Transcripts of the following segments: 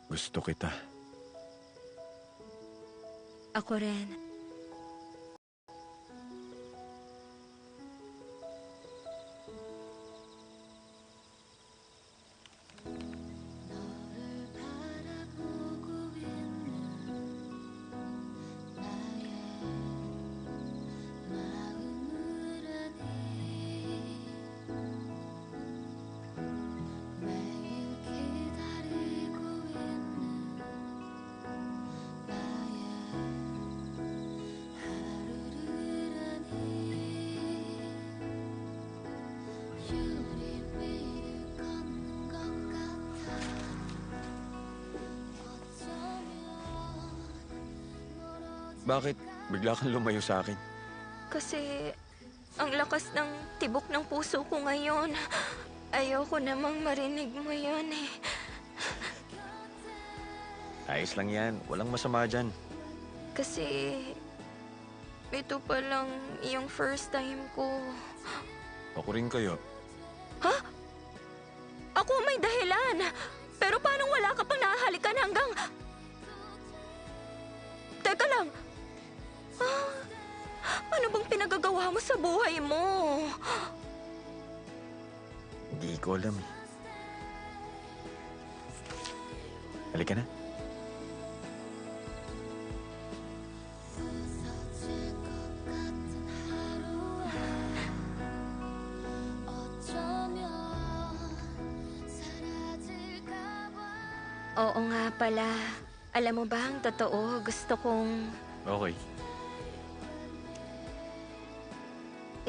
Gusto kita. Ako rin. Bakit bigla kang lumayo sa akin? Kasi ang lakas ng tibok ng puso ko ngayon. Ayoko namang marinig mo yun eh. Ayos lang yan. Walang masama dyan. Kasi ito pa lang yung first time ko. Ako rin kayo. Ha? Ako ang may dahilan. Pero paano wala ka pang nahahalikan hanggang... Teka lang. Ano bang pinagagawa mo sa buhay mo? Hindi ko alam. Halika na. Oo nga pala. Alam mo ba ang totoo? Gusto kong... Okay.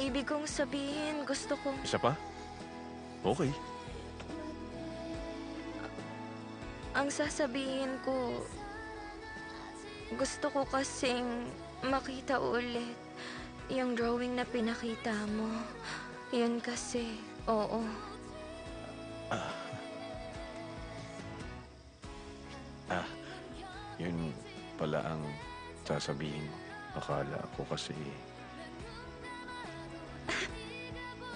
Ibig kong sabihin, gusto kong... Isa pa? Okay. Ang sasabihin ko... Gusto ko kasing makita ulit yung drawing na pinakita mo. Yun kasi, oo. Yun pala ang sasabihin mo. Akala ko kasi...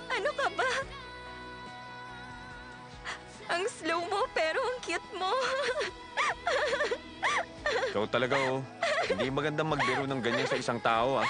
Ano ka ba? Ang slow mo pero ang cute mo. Ikaw talaga, oh. Hindi magandang magbiro ng ganyan sa isang tao, ah.